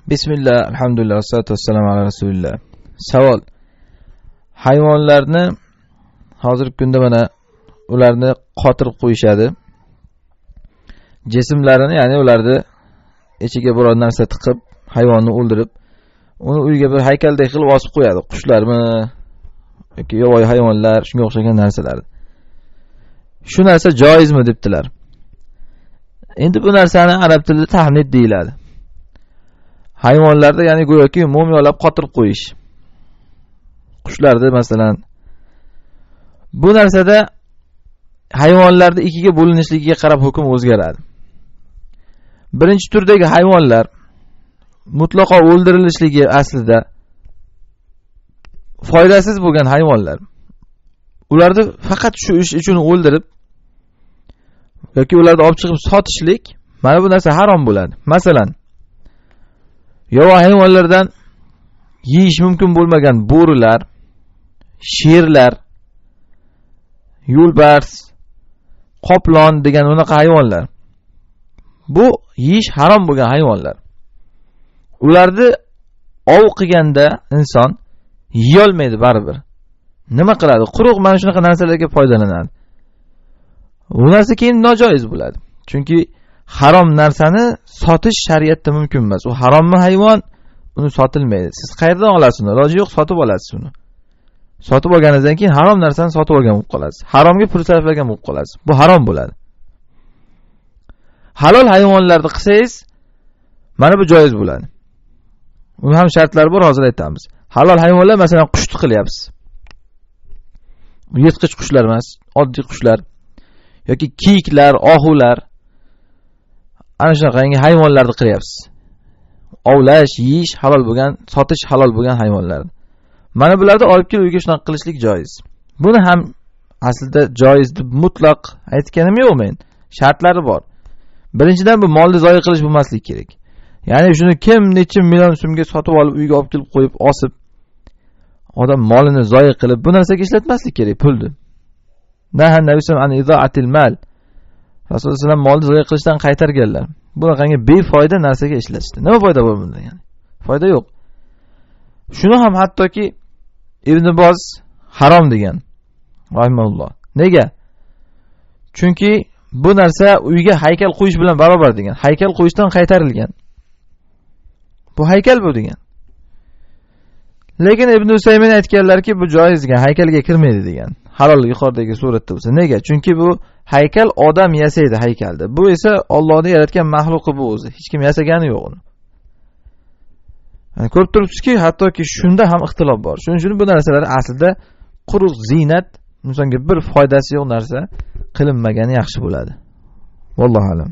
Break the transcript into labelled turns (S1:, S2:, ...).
S1: Bismillah, alhamdulillah, vassalatu vassalamu ala rasulillah. Savol. Hayvonlarni hozirgi kunda mana ularni qotirib qo'yishadi. Jismlarini, ya'ni ularni ichiga biror narsa tiqib, hayvonni o'ldirib, uni uyga bir haykaldek qilib osib qo'yadi. Qushlarmi yoki yovvoyi hayvonlar, shunga o'xshagan narsalar. Shu narsa joizmi debdilar. Endi bu narsani arab tilida tahnid deyiladi. Hayvonlarda, ya'ni go'yoki mumiyolab qotirib qo'yish. Qushlarda masalan. Bu narsada hayvonlarda ikkiga bo'linishligiga qarab hukm o'zgaradi. Birinchi turdagi hayvonlar mutlaqo o'ldirilishligi aslida foydasiz bo'lgan hayvonlar. Ularni faqat shu ish uchun o'ldirib yoki ularni olib chiqib sotishlik, mana bu narsa harom bo'ladi. Masalan, yovvoyi hayvonlardan yeyish mumkin bo'lmagan bo'rilar, sherlar, yo'lbars, qoplon degan unaqa hayvonlar. Bu yeyish harom bo'lgan hayvonlar. Ularni ov qilganda inson yiy olmaydi baribir. Nima qiladi? Quruq mana shunaqa narsalarga foydalanadi. Bu narsa keyin nojoiz bo'ladi. Chunki harom narsani sotish shariatda mumkin emas. U harommi hayvon, uni sotilmaydi. Siz qayerdan olasiz uni? Iloji yo'q, sotib olasiz uni. Sotib olganingizdan keyin harom narsani sotib olgan bo'lib qolasiz. Haromga pul sarflagan bo'lib qolasiz. Bu harom bo'ladi. Halol hayvonlarni qilsangiz, mana bu joiz bo'ladi. Uni ham shartlari bor, hozir aytamiz. Halol hayvonlar, masalan, qushni qilyapsiz. Bu yirtqich qushlar emas, oddiy qushlar yoki kiyiklar, ohular, ana shunaqa hayvonlarni qilyapsiz. Ovlash, yeyish halol bo'lgan, sotish halol bo'lgan hayvonlar. Mana bularni olib kelib uyga shunaqa qilishlik joiz. Buni ham aslida joiz deb mutlaq aytganim yo'q men. Shartlari bor. Birinchidan, bu molni zoya qilish bo'lmasligi kerak. Ya'ni shuni kim necha million so'mga sotib olib uyga olib kelib qo'yib osib, odam molini zoya qilib bu narsaga ishlatmaslik kerak pulni. Nahan nabiyyu an izoatil mal. Rasululloh sollallohu alayhi vasallam molni zoya qilishdan qaytarganlar. Bunaqangi befoyda narsaga ishlatishdi. Nima foyda bor bundan yani? Foyda yo'q. Shuni ham hattoki Ibn Boz harom degan. Rahimahulloh. Nega? Chunki bu narsa uyga haykal qo'yish bilan barobar degan. Haykal qo'yishdan qaytarilgan. Bu haykal bu degan. Lekin Ibn Usaymin aytganlarki, bu joiz degan, haykalga kirmaydi degan. Halol yuqoridagi suratda bo'lsa. Nega? Chunki bu haykal odam yasaydi haykalda. Bu esa Allohning yaratgan mahluqi bu o'zi. Hech kim yasagani yo'q uni. Yani ko'rib turibsizki, hattoki shunda ham ixtilof bor. Shuning uchun bu narsalar aslida quruq zinat, insonga bir foydasi yo'q narsa qilinmagani yaxshi bo'ladi. Vallohu alam.